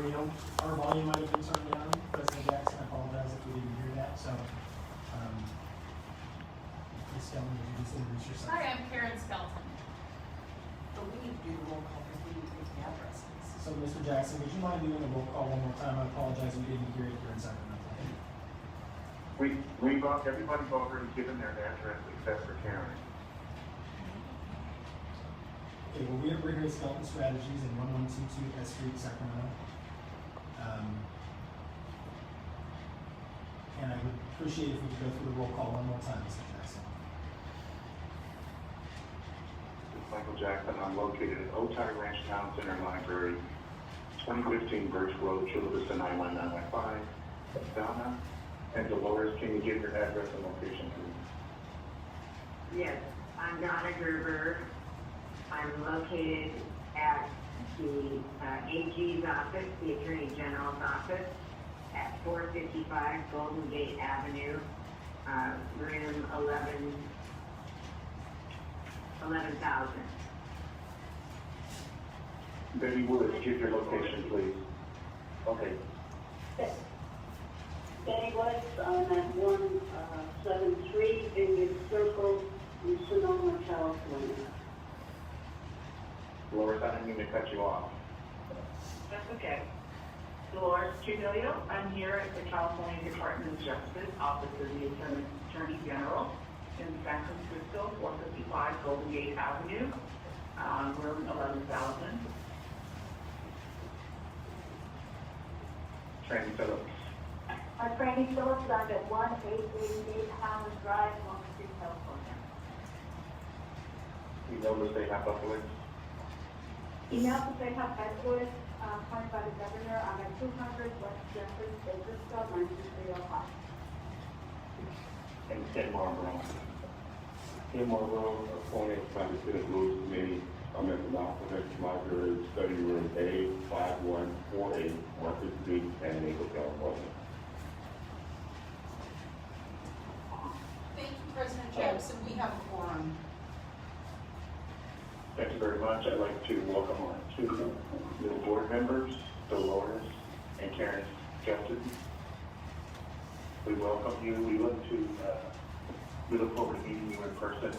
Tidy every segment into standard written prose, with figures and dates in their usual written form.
before, you know, our volume might have been turned down. President Jackson, I apologize if we didn't hear that, so, Ms. Skelton, would you just introduce yourself? Hi, I'm Karen Skelton. But we need to do the roll call because we need to take the addresses. So, Mr. Jackson, would you mind doing the roll call one more time? I apologize, we didn't hear it here in Sacramento. We've everybody's already given their address except for Karen. Okay, well, we're here at Skelton Strategies in 1122 S Street, Sacramento. And I would appreciate if we could go through the roll call one more time, Mr. Jackson. This is Michael Jackson. I'm located at Otay Ranch Town Center Library, 2015 Birch Road, Chula Vista 91915. Donna and Dolores, can you give your address and location, please? Yes, I'm Donna Gerber. I'm located at the AG's office, the Attorney General's office, at 455 Golden Gate Avenue, room 11,000. Betty Woods, give your location, please. Okay. Betty Woods, at 173 Vineyard Circle in Sonoma, California. Dolores, I didn't mean to cut you off. That's okay. Dolores Trujillo, I'm here at the California Department of Justice, Office of the Attorney General in San Francisco, 455 Golden Gate Avenue, room 11,000. Trandy Phillips. I'm Franny Phillips, I'm at 1888 Howland Drive, Long Street, California. We noticed they have upwards. Email to say how Edward, appointed by the governor, I'm at 200 West Jeffrey, Bakersfield, 92305. And Ken Marlboro. Ken Marlboro, appointed by the Senate Rules Committee. I'm at the Malcolm X Library, Study Room A5148, Market Street, San Diego, California. Thank you, President Jackson. We have a quorum. Thank you very much. I'd like to welcome our two new board members, Dolores and Karen Skelton. We welcome you. We look forward to meeting you in person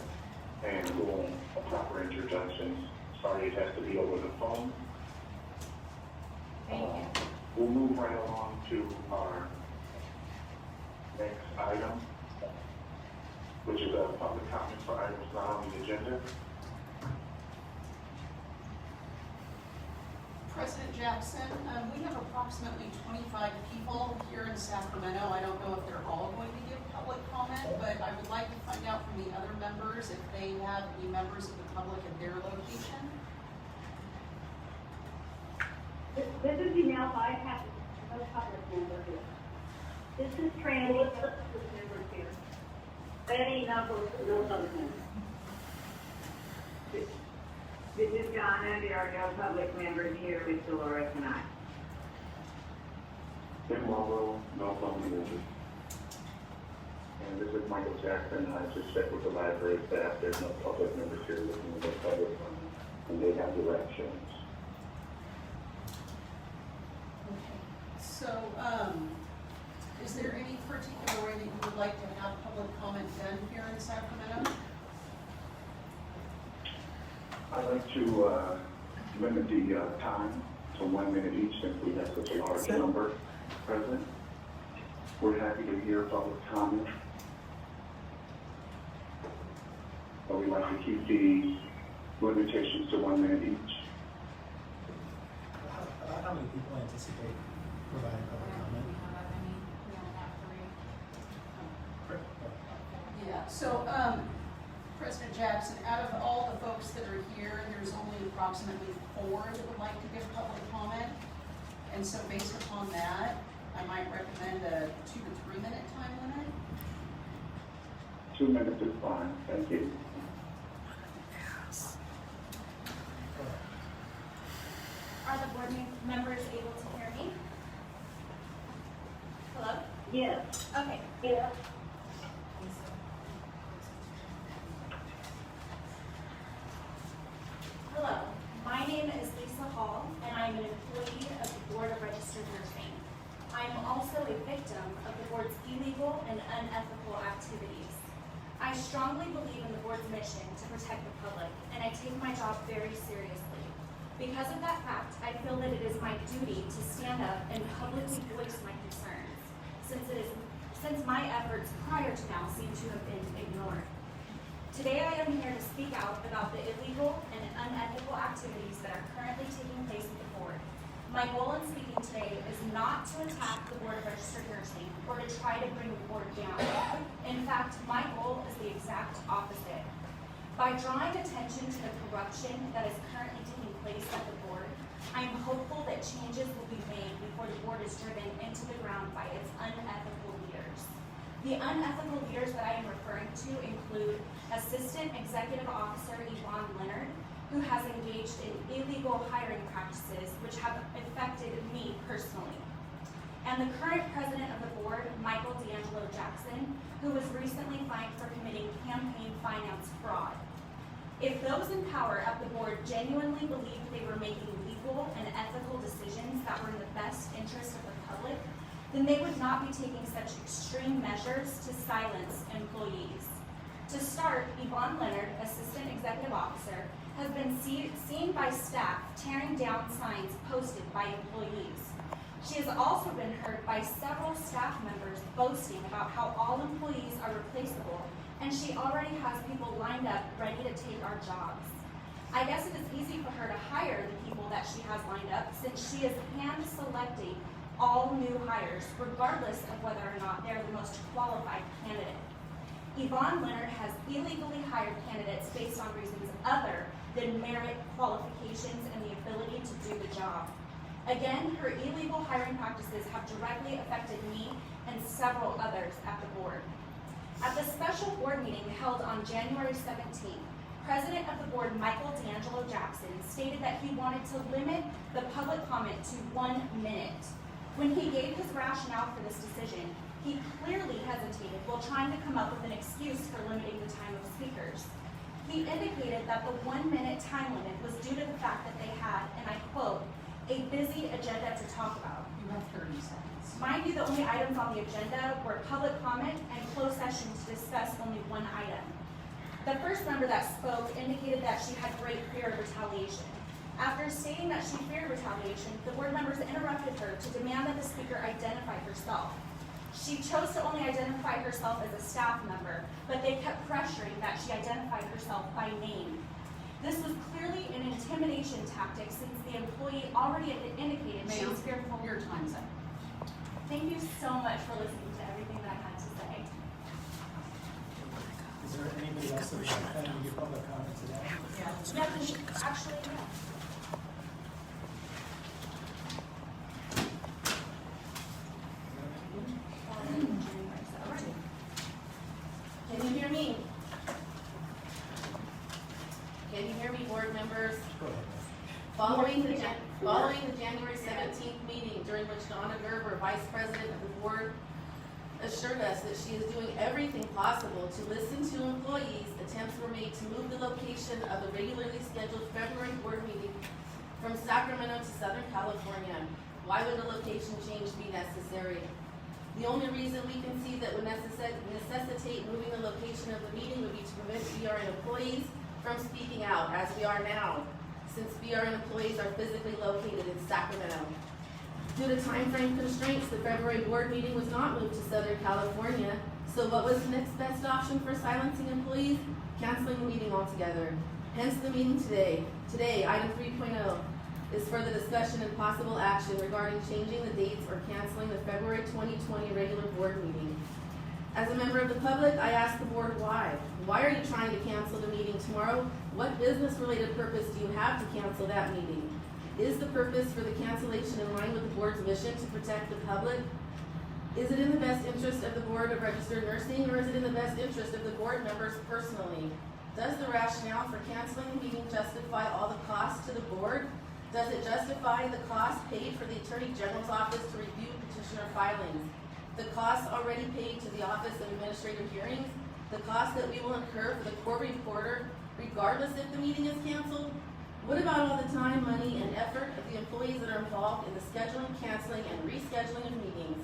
and doing a proper introduction. Sorry it has to be over the phone. Thank you. We'll move right along to our next item, which is a public comment for items not on the agenda. President Jackson, we have approximately 25 people here in Sacramento. I don't know if they're all going to give public comment, but I would like to find out from the other members if they have any members of the public at their location. This is email, I have no public member here. This is Trandy, no public members here. Betty, no public member. This is Donna. There are no public members here with Dolores and I. Ken Marlboro, no public members. And this is Michael Jackson. I just checked with the library staff. There's no public members here looking at the public, and they have directions. So, is there any particular way that you would like to have public comment done here in Sacramento? I'd like to limit the time to 1 minute each since we have such a large number present. We're happy to hear public comment. But we'd like to keep the limitations to 1 minute each. About how many people anticipate providing public comment? Yeah, so, President Jackson, out of all the folks that are here, there's only approximately 4 that would like to give public comment. And so based upon that, I might recommend a 2 to 3 minute time limit. 2 minutes is fine. Thank you. Are the board members able to hear me? Hello? Yes. Okay. Yeah. Hello. My name is Lisa Hall, and I'm an employee of the Board of Registration I'm also a victim of the board's illegal and unethical activities. I strongly believe in the board's mission to protect the public, and I take my job very seriously. Because of that fact, I feel that it is my duty to stand up and publicly voice my concerns, since my efforts prior to now seem to have been ignored. Today I am here to speak out about the illegal and unethical activities that are currently taking place with the board. My goal in speaking today is not to attack the Board of Registered Nursing or to try to bring the board down. In fact, my goal is the exact opposite. By drawing attention to the corruption that is currently taking place at the board, I am hopeful that changes will be made before the board is driven into the ground by its unethical leaders. The unethical leaders that I am referring to include Assistant Executive Officer Yvonne Leonard, who has engaged in illegal hiring practices which have affected me personally, and the current president of the board, Michael D'Angelo Jackson, who was recently fined for committing campaign finance fraud. If those in power at the board genuinely believed they were making legal and ethical decisions that were in the best interest of the public, then they would not be taking such extreme measures to silence employees. To start, Yvonne Leonard, Assistant Executive Officer, has been seen by staff tearing down signs posted by employees. She has also been heard by several staff members boasting about how all employees are replaceable, and she already has people lined up ready to take our jobs. I guess it is easy for her to hire the people that she has lined up, since she is hand-selecting all new hires, regardless of whether or not they're the most qualified candidate. Yvonne Leonard has illegally hired candidates based on reasons other than merit, qualifications, and the ability to do the job. Again, her illegal hiring practices have directly affected me and several others at the board. At the special board meeting held on January 17th, President of the board, Michael D'Angelo Jackson, stated that he wanted to limit the public comment to 1 minute. When he gave his rationale for this decision, he clearly hesitated while trying to come up with an excuse for limiting the time of speakers. He indicated that the 1 minute time limit was due to the fact that they had, and I quote, a busy agenda to talk about. You have 30 seconds. Mind you, the only items on the agenda were public comment and closed session to discuss only one item. The first member that spoke indicated that she had great fear of retaliation. After stating that she feared retaliation, the board members interrupted her to demand that the speaker identify herself. She chose to only identify herself as a staff member, but they kept pressuring that she identified herself by name. This was clearly an intimidation tactic, since the employee already had indicated she was fearful. Your time's up. Thank you so much for listening to everything that I had to say. Is there anybody else that would like to give public comment today? Actually, no. Can you hear me? Can you hear me, board members? Go ahead. Following the January 17th meeting, during which Donna Gerber, Vice President of the board, assured us that she is doing everything possible to listen to employees, attempts were made to move the location of the regularly scheduled February board meeting from Sacramento to Southern California. Why would a location change be necessary? The only reason we can see that would necessitate moving the location of the meeting would be to prevent BRN employees from speaking out, as we are now, since BRN employees are physically located in Sacramento. Due to time-frame constraints, the February board meeting was not moved to Southern California, so what was the next best option for silencing employees? Canceling the meeting altogether. Hence the meeting today. Today, item 3.0 is for the discussion and possible action regarding changing the dates or canceling the February 2020 regular board meeting. As a member of the public, I ask the board why. Why are you trying to cancel the meeting tomorrow? What business-related purpose do you have to cancel that meeting? Is the purpose for the cancellation in line with the board's mission to protect the public? Is it in the best interest of the Board of Registered Nursing, or is it in the best interest of the board members personally? Does the rationale for canceling the meeting justify all the costs to the board? Does it justify the cost paid for the Attorney General's office to review petitioner filings? The costs already paid to the Office of Administrative Hearings? The cost that we will incur for the court reporter, regardless if the meeting is canceled? What about all the time, money, and effort of the employees that are involved in the scheduling, canceling, and rescheduling of meetings?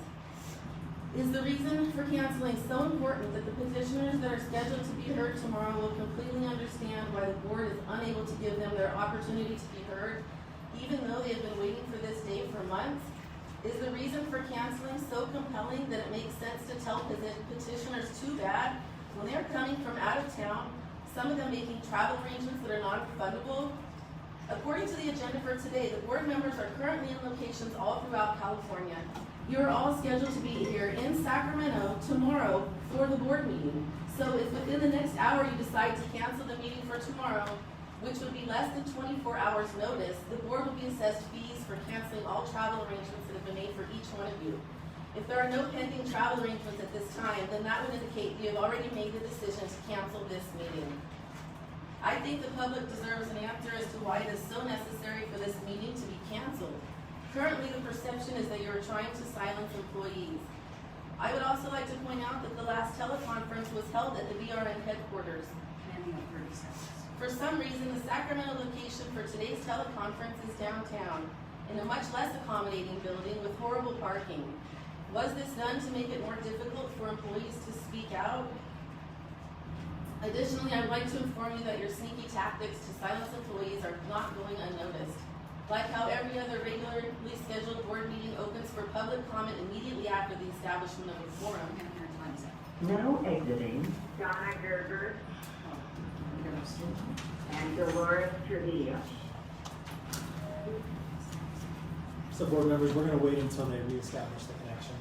Is the reason for canceling so important that the petitioners that are scheduled to be heard tomorrow will completely understand why the board is unable to give them their opportunity to be heard, even though they have been waiting for this day for months? Is the reason for canceling so compelling that it makes sense to tell petitioners too bad when they're coming from out of town, some of them making travel arrangements that are non-refundable? According to the agenda for today, the board members are currently in locations all throughout California. You are all scheduled to be here in Sacramento tomorrow for the board meeting. So if within the next hour you decide to cancel the meeting for tomorrow, which would be less than 24 hours notice, the board will be assessed fees for canceling all travel arrangements that have been made for each one of you. If there are no pending travel arrangements at this time, then that would indicate you have already made the decision to cancel this meeting. I think the public deserves an answer as to why it is so necessary for this meeting to be canceled. Currently, the perception is that you are trying to silence employees. I would also like to point out that the last teleconference was held at the BRN headquarters. For some reason, the Sacramento location for today's teleconference is downtown, in a much less accommodating building with horrible parking. Was this done to make it more difficult for employees to speak out? Additionally, I would like to inform you that your sneaky tactics to silence employees are not going unnoticed. Like how every other regularly scheduled board meeting opens for public comment immediately after the establishment of a forum. No exiting. Donna Gerber and Dolores Trujillo. So board members, we're gonna wait until they reestablish the connection.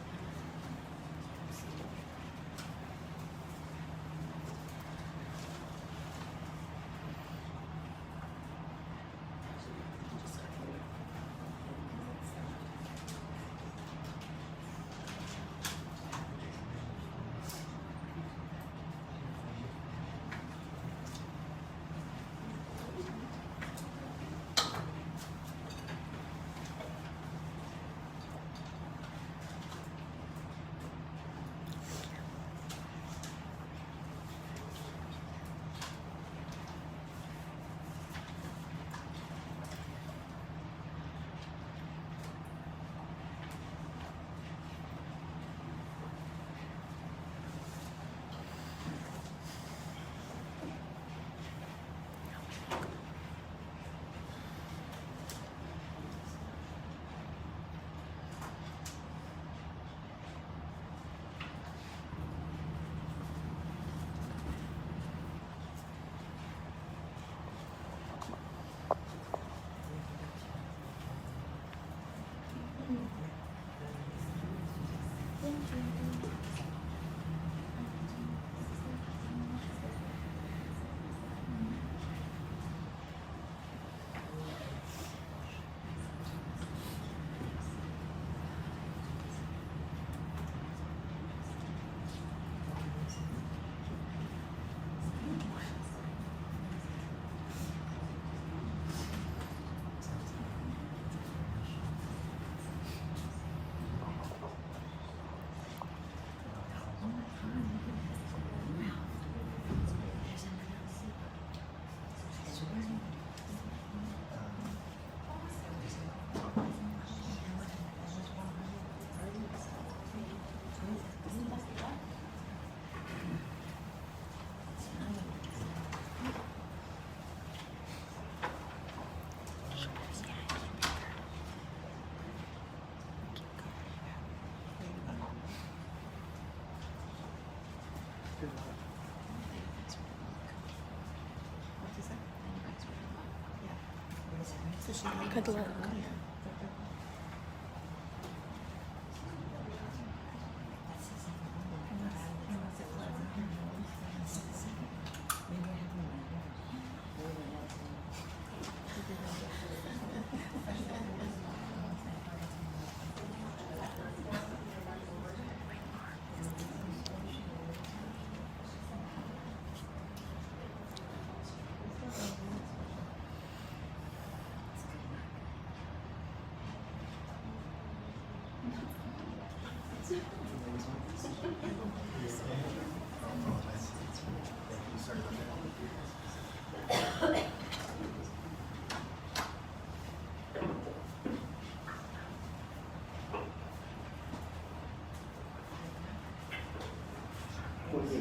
Good luck.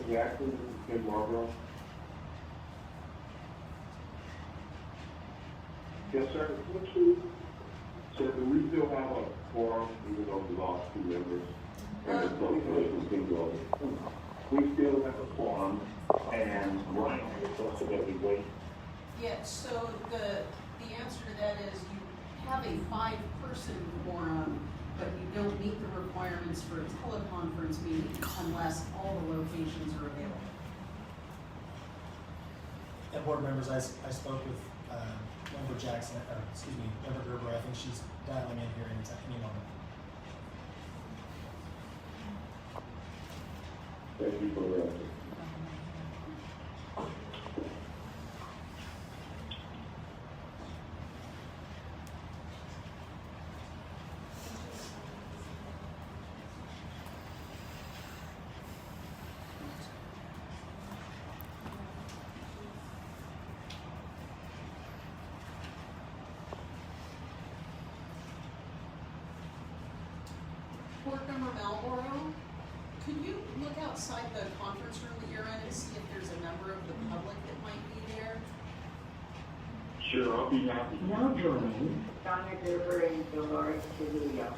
Jackson, this is Ken Marlboro. Yes, sir. So do we still have a quorum, even though we lost 2 members? And the social can go. We still have a quorum, and Ryan has requested that we wait. Yeah, so the answer to that is you have a 5-person quorum, but you don't meet the requirements for a teleconference meeting unless all the locations are available. And board members, I spoke with, Member Jackson, or excuse me, Member Gerber. I think she's dialing in here any moment. Thank you for the answer. Board Member Malboro, could you look outside the conference room that you're in and see if there's a member of the public that might be there? Sure, I'll be happy. Now joining Donna Gerber and Dolores Trujillo.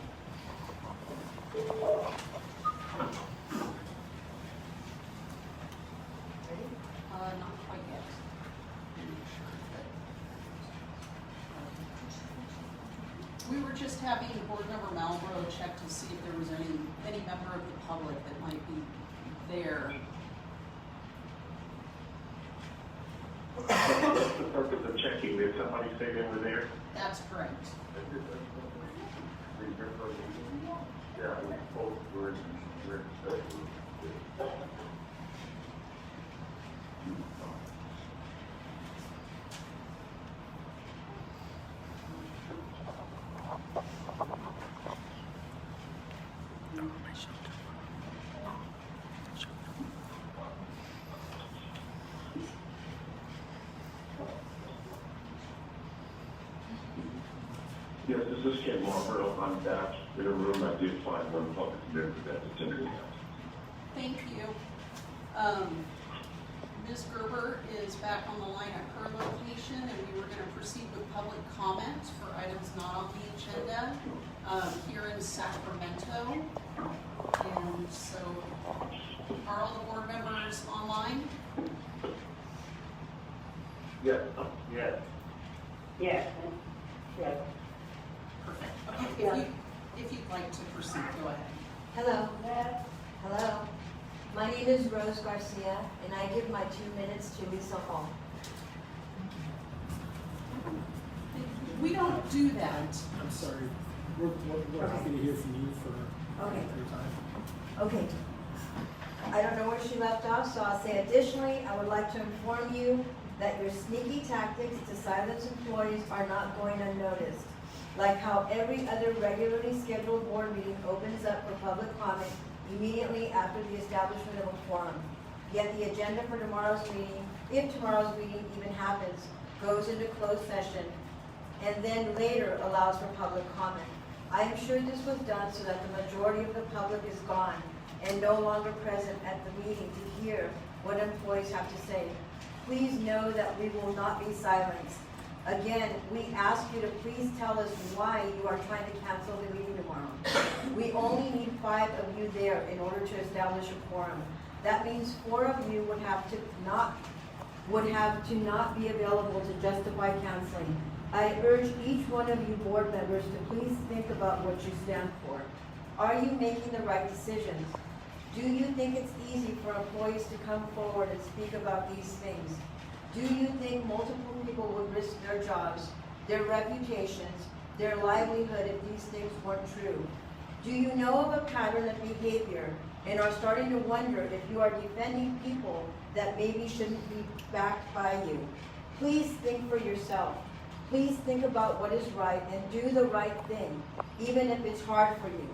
Not quite yet. We were just having Board Member Malboro check to see if there was any member of the public that might be there. What's the purpose of checking? Did somebody say they were there? That's correct. Yeah, we both were Yes, this is Ken Marlboro. I'm back in a room. I did find one public member that attended the house. Thank you. Ms. Gerber is back on the line at her location, and we were going to proceed with public comment for items not on the agenda here in Sacramento. And so, are all the board members online? Yes. Yes. Yes. Yes. Perfect. Okay, if you'd like to proceed, go ahead. Hello. Hello. My name is Rose Garcia, and I give my 2 minutes to Lisa Hall. We don't do that. I'm sorry. We're happy to hear from you for Okay. your time. Okay. I don't know where she left off, so I'll say additionally, I would like to inform you that your sneaky tactics to silence employees are not going unnoticed. Like how every other regularly scheduled board meeting opens up for public comment immediately after the establishment of a quorum. Yet the agenda for tomorrow's meeting, if tomorrow's meeting even happens, goes into closed session and then later allows for public comment. I am sure this was done so that the majority of the public is gone and no longer present at the meeting to hear what employees have to say. Please know that we will not be silenced. Again, we ask you to please tell us why you are trying to cancel the meeting tomorrow. We only need 5 of you there in order to establish a quorum. That means 4 of you would have to not be available to justify canceling. I urge each one of you board members to please think about what you stand for. Are you making the right decisions? Do you think it's easy for employees to come forward and speak about these things? Do you think multiple people would risk their jobs, their reputations, their livelihood if these things weren't true? Do you know of a pattern of behavior and are starting to wonder if you are defending people that maybe shouldn't be backed by you? Please think for yourself. Please think about what is right and do the right thing, even if it's hard for you.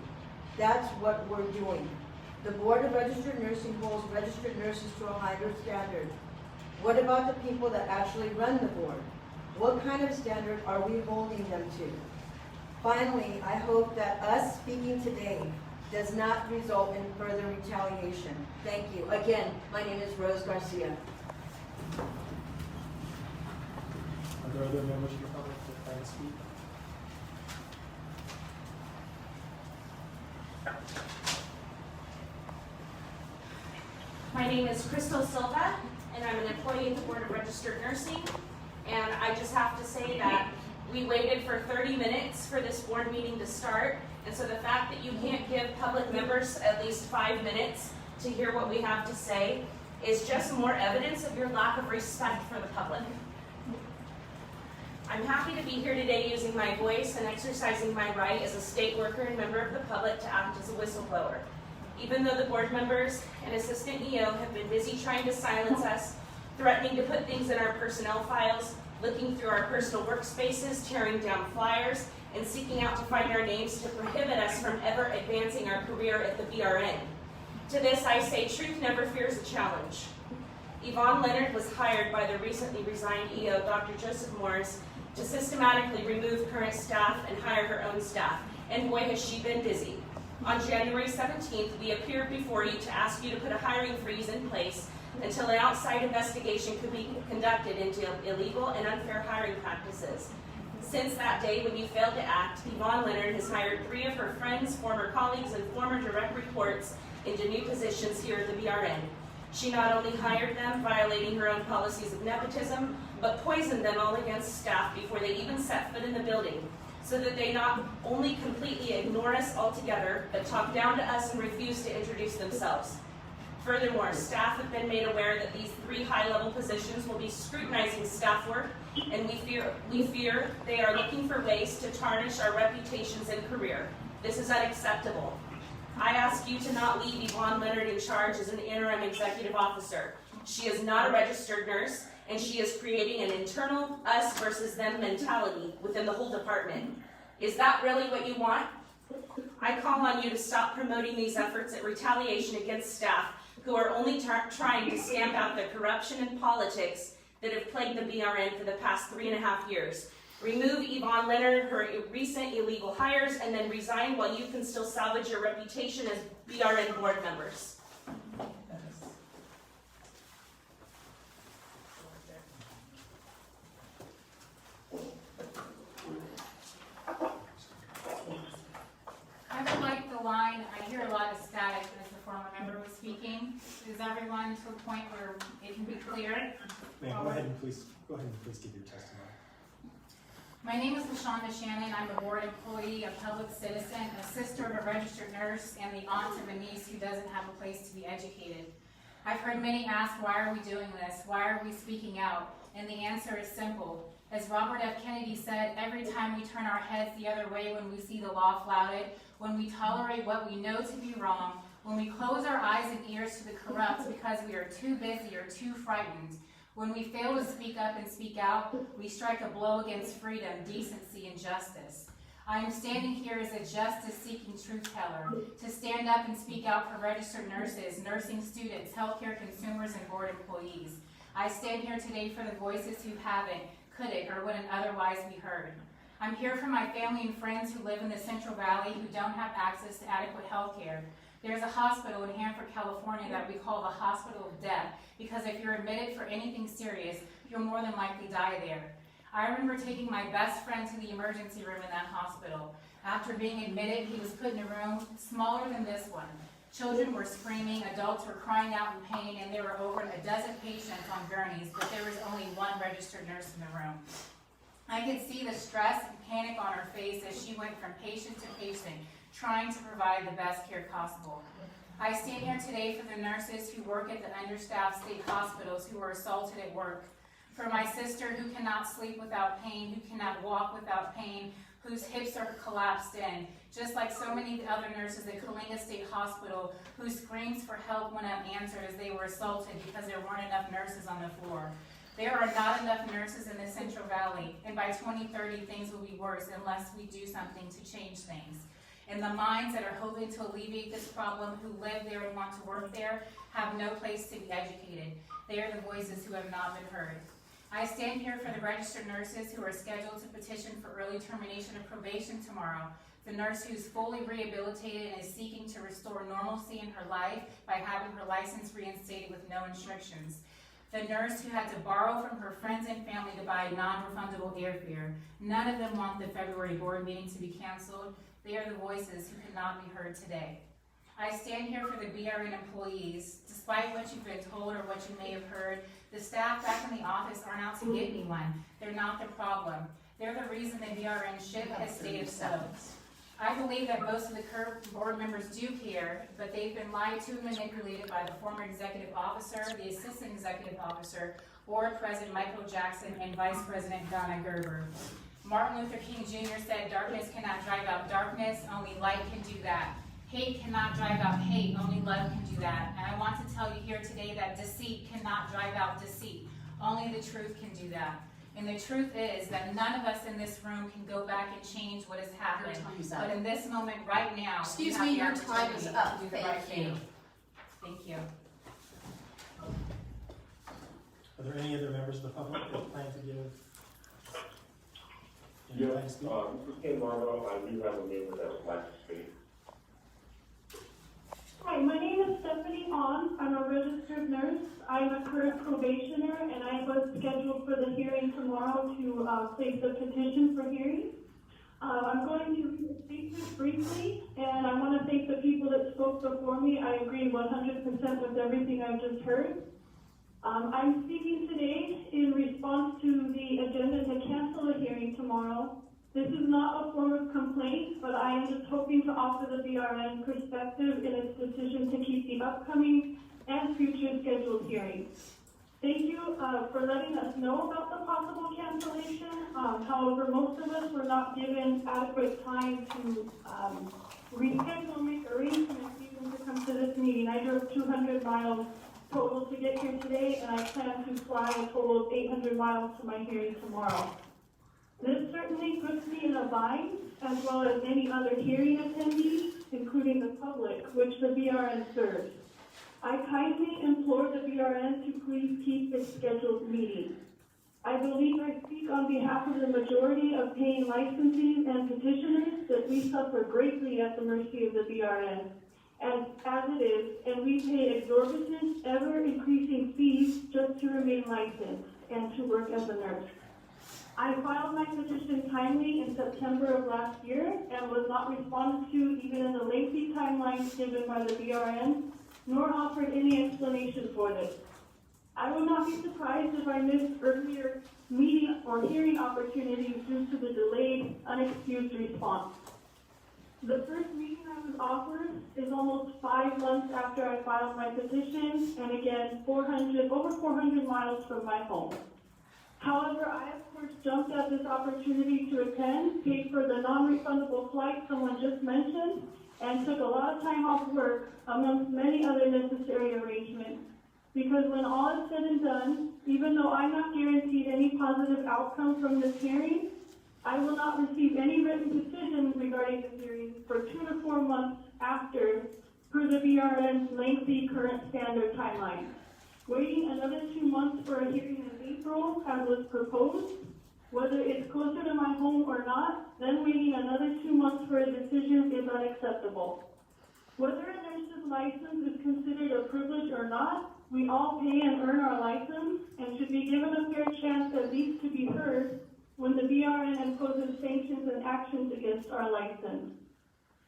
That's what we're doing. The Board of Registered Nursing holds registered nurses to a higher standard. What about the people that actually run the board? What kind of standard are we holding them to? Finally, I hope that us speaking today does not result in further retaliation. Thank you. Again, my name is Rose Garcia. Are there other members of the public that like to speak? My name is Crystal Silva, and I'm an employee at the Board of Registered Nursing. And I just have to say that we waited for 30 minutes for this board meeting to start. And so the fact that you can't give public members at least 5 minutes to hear what we have to say is just more evidence of your lack of respect for the public. I'm happy to be here today using my voice and exercising my right as a state worker and member of the public to act as a whistleblower. Even though the board members and assistant EO have been busy trying to silence us, threatening to put things in our personnel files, looking through our personal workspaces, tearing down flyers, and seeking out to find our names to prohibit us from ever advancing our career at the BRN. To this I say truth never fears a challenge. Yvonne Leonard was hired by the recently resigned EO, Dr. Joseph Morris, to systematically remove current staff and hire her own staff, and boy has she been busy. On January 17th, we appeared before you to ask you to put a hiring freeze in place until an outside investigation could be conducted into illegal and unfair hiring practices. Since that day when you failed to act, Yvonne Leonard has hired 3 of her friends, former colleagues, and former direct reports into new positions here at the BRN. She not only hired them, violating her own policies of nepotism, but poisoned them all against staff before they even set foot in the building, so that they not only completely ignore us altogether, but talk down to us and refuse to introduce themselves. Furthermore, staff have been made aware that these 3 high-level positions will be scrutinizing staff work, and we fear they are looking for ways to tarnish our reputations and career. This is unacceptable. I ask you to not leave Yvonne Leonard in charge as an interim executive officer. She is not a registered nurse, and she is creating an internal us versus them mentality within the whole department. Is that really what you want? I call on you to stop promoting these efforts at retaliation against staff who are only trying to stamp out the corruption and politics that have plagued the BRN for the past 3.5 years. Remove Yvonne Leonard, her recent illegal hires, and then resign while you can still salvage your reputation as BRN board members. I would like the line, I hear a lot of static as the former member was speaking. Is everyone to a point where it can be clear? Ma'am, go ahead and please give your testimony. My name is LaShonda Shannon. I'm a board employee, a public citizen, a sister of a registered nurse, and the aunt of a niece who doesn't have a place to be educated. I've heard many ask, why are we doing this? Why are we speaking out? And the answer is simple. As Robert F. Kennedy said, every time we turn our heads the other way when we see the law flouted, when we tolerate what we know to be wrong, when we close our eyes and ears to the corrupt because we are too busy or too frightened, when we fail to speak up and speak out, we strike a blow against freedom, decency, and justice. I am standing here as a justice-seeking truth teller to stand up and speak out for registered nurses, nursing students, healthcare consumers, and board employees. I stand here today for the voices who haven't, couldn't, or wouldn't otherwise be heard. I'm here for my family and friends who live in the Central Valley who don't have access to adequate health care. There's a hospital in Hanford, California that we call the Hospital of Death because if you're admitted for anything serious, you'll more than likely die there. I remember taking my best friend to the emergency room in that hospital. After being admitted, he was put in a room smaller than this one. Children were screaming, adults were crying out in pain, and there were over a dozen patients on gurneys, but there was only one registered nurse in the room. I could see the stress and panic on her face as she went from patient to patient, trying to provide the best care possible. I stand here today for the nurses who work at the understaffed state hospitals who were assaulted at work, for my sister who cannot sleep without pain, who cannot walk without pain, whose hips are collapsed in, just like so many other nurses at Kalinga State Hospital whose screams for help went unanswered as they were assaulted because there weren't enough nurses on the floor. There are not enough nurses in the Central Valley, and by 2030 things will be worse unless we do something to change things. And the minds that are hoping to alleviate this problem, who live there and want to work there, have no place to be educated. They are the voices who have not been heard. I stand here for the registered nurses who are scheduled to petition for early termination of probation tomorrow. The nurse who's fully rehabilitated and is seeking to restore normalcy in her life by having her license reinstated with no restrictions. The nurse who had to borrow from her friends and family to buy non-refundable airfare. None of them want the February board meeting to be canceled. They are the voices who cannot be heard today. I stand here for the BRN employees. Despite what you've been told or what you may have heard, the staff back in the office aren't out to get anyone. They're not the problem. They're the reason the BRN ship has stayed afloat. I believe that most of the current board members do care, but they've been lied to and manipulated by the former executive officer, the assistant executive officer, board president Michael Jackson, and vice president Donna Gerber. Martin Luther King Jr. said, "Darkness cannot drive out darkness, only light can do that. Hate cannot drive out hate, only love can do that." And I want to tell you here today that deceit cannot drive out deceit, only the truth can do that. And the truth is that none of us in this room can go back and change what has happened. But in this moment, right now, Excuse we me, have your the time is opportunity up. to do the Thank right thing. you. Thank you. Are there any other members of the public that plan to give? Yes, Mr. King Marlowe, I do have a member that would like to speak. Hi, my name is Stephanie On. I'm a registered nurse. I'm a current probationer, and I was scheduled for the hearing tomorrow to place a petition for hearing. I'm going to read the statement briefly, and I want to thank the people that spoke before me. I agree 100% with everything I've just heard. I'm speaking today in response to the agenda to cancel the hearing tomorrow. This is not a form of complaint, but I am just hoping to offer the BRN perspective in its decision to keep the upcoming and future scheduled hearings. Thank you for letting us know about the possible cancellation. However, most of us were not given adequate time to reschedule, make arrangements, even to come to this meeting. I drove 200 miles total to get here today, and I plan to fly a total of 800 miles to my hearing tomorrow. This certainly puts me in a bind, as well as any other hearing attendees, including the public, which the BRN serves. I kindly implore the BRN to please keep its scheduled meeting. I believe I speak on behalf of the majority of paying licensees and petitioners that we suffer greatly at the mercy of the BRN, as it is, and we pay exorbitant, ever-increasing fees just to remain licensed and to work as a nurse. I filed my petition timely in September of last year and was not responded to even in the lengthy timeline given by the BRN, nor offered any explanation for this. I will not be surprised if I missed earlier meeting or hearing opportunities due to the delayed, unexcused response. The first meeting I was offered is almost 5 months after I filed my petition, and again, over 400 miles from my home. However, I of course jumped at this opportunity to attend, paid for the non-refundable flight someone just mentioned, and took a lot of time off work, amongst many other necessary arrangements. Because when all is said and done, even though I'm not guaranteed any positive outcome from this hearing, I will not receive any written decision regarding the hearing for 2 to 4 months after, per the BRN's lengthy current standard timeline. Waiting another 2 months for a hearing in April, as was proposed, whether it's closer to my home or not, then waiting another 2 months for a decision is unacceptable. Whether a nurse's license is considered a privilege or not, we all pay and earn our license and should be given a fair chance at least to be heard when the BRN imposes sanctions and actions against our license.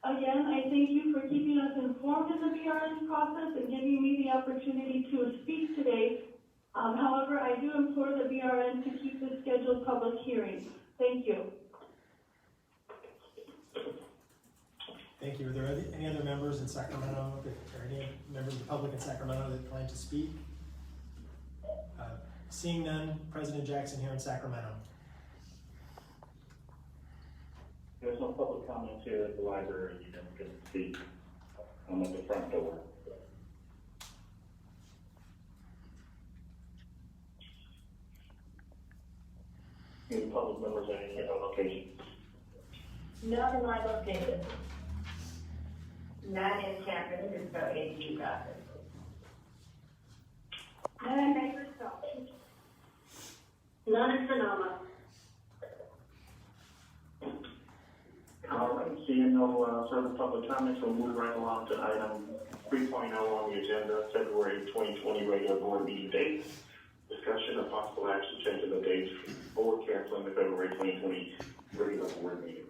Again, I thank you for keeping us informed in the BRN process and giving me the opportunity to speak today. However, I do implore the BRN to keep the scheduled public hearing. Thank you. Thank you. Are there any other members in Sacramento, or any members of the public in Sacramento that plan to speak? Seeing none, President Jackson here in Sacramento. There's no public comments here at the library. You don't get to speak. I'm at the front door. Any public members at any other locations? Not in my location. Not in San Francisco, if you got it. Not in Bakersfield. None in Sonoma. All right, seeing no further public comments, we'll move right along to item 3.0 on the agenda, February 2020 regular board meeting dates. Discussion of possible action changing the dates or canceling the February 2020 regular board meeting.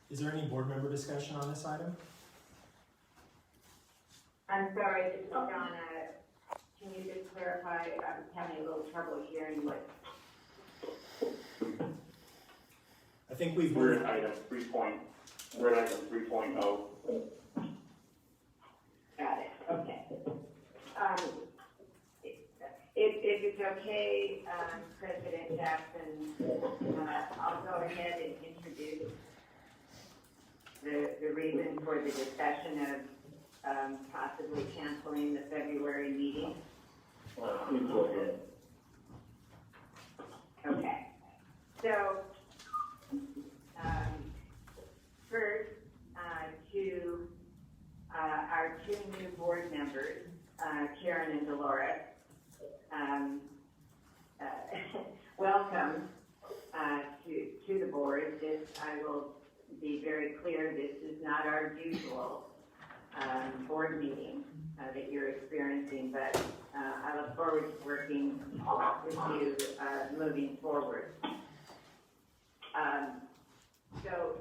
Is there any board member discussion on this item? I'm sorry, this is Donna. Can you just clarify? I'm having a little trouble hearing what. I think we've. We're at item 3.0. Got it, okay. If it's okay, President Jackson, I'll go ahead and introduce the reason for the discussion of possibly canceling the February meeting. Please go ahead. Okay, so, first, to our two new board members, Karen and Dolores, welcome to the board. This, I will be very clear, this is not our usual board meeting that you're experiencing, but I look forward to working with you moving forward. So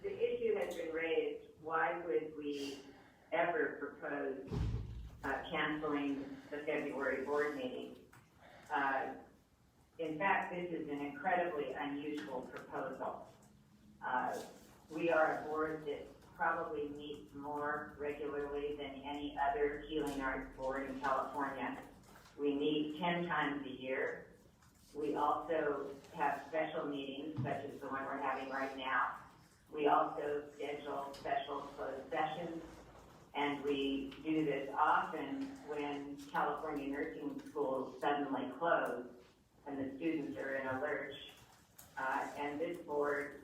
the issue has been raised, why would we ever propose canceling the February board meeting? In fact, this is an incredibly unusual proposal. We are a board that probably meets more regularly than any other healing arts board in California. We meet 10 times a year. We also have special meetings, such as the one we're having right now. We also schedule special closed sessions, and we do this often when California nursing schools suddenly close and the students are in a lurch. And this board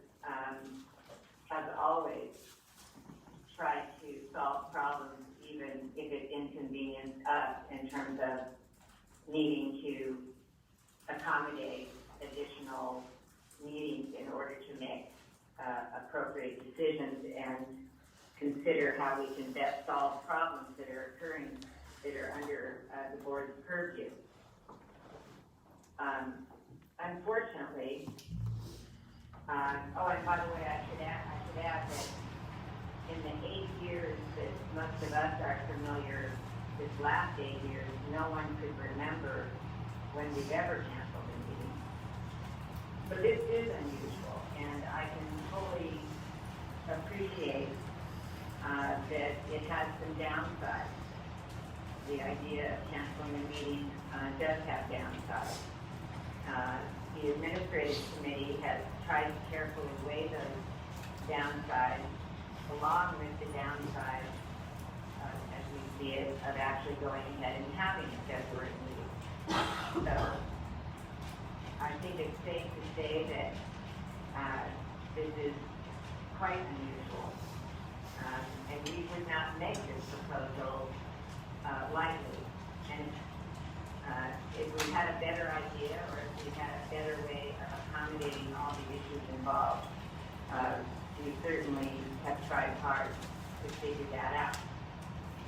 has always tried to solve problems, even if it inconvenienced us in terms of needing to accommodate additional meetings in order to make appropriate decisions and consider how we can best solve problems that are occurring that are under the board's purview. Unfortunately, and by the way, I should add that in the 8 years that most of us are familiar, this last 8 years, no one could remember when we've ever canceled a meeting. But this is unusual, and I can fully appreciate that it has some downsides. The idea of canceling a meeting does have downsides. The administrative committee has tried to carefully weigh those downsides along with the downside, as we see it, of actually going ahead and having a February meeting. So I think it's safe to say that this is quite unusual. And we would not make this proposal lightly. And if we had a better idea, or if we had a better way of accommodating all the issues involved, we certainly have tried hard to figure that out.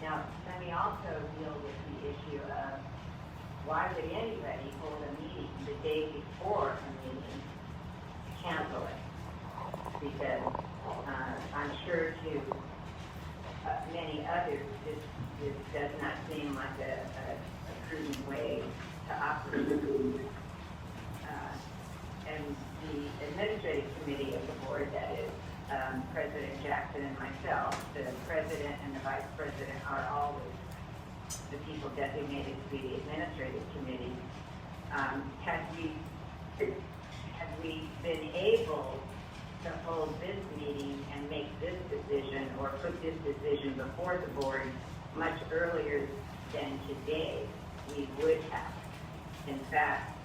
Now, let me also deal with the issue of why would anybody hold a meeting the day before a meeting, cancel it? Because I'm sure to many others, this does not seem like a prudent way to operate. And the administrative committee of the board, that is President Jackson and myself, the president and the vice president are always the people designated to be the administrative committee. Had we been able to hold this meeting and make this decision, or put this decision before the board much earlier then today we would have. In fact,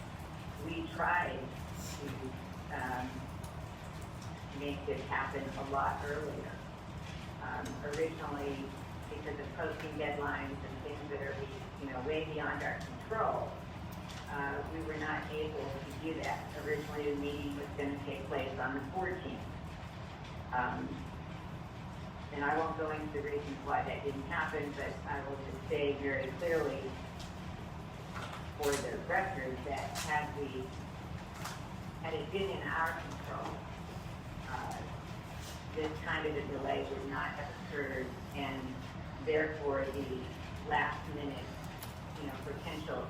we tried to make this happen a lot earlier. Originally, because of posting deadlines and things that are, way beyond our control, we were not able to do that. Originally, the meeting was going to take place on the 14th. And I won't go into the reasons why that didn't happen, but I will just say very clearly for the record that had it been in our control, this kind of a delay would not have occurred, and therefore the last minute, potential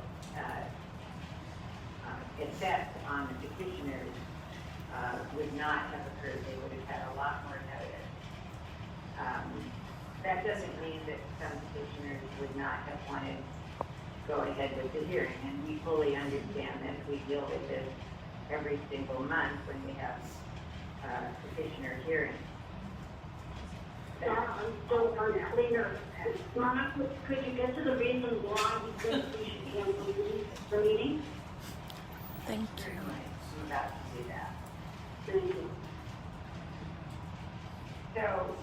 effect on the petitioners would not have occurred. They would have had a lot more notice. That doesn't mean that some petitioners would not have wanted to go ahead with the hearing, and we fully understand that. We deal with this every single month when we have petitioner hearings. I'm still unclear. Mona, could you get to the reason why you think we should be able to leave the meeting? Thank you. Certainly, I'm about to do that. Thank you. So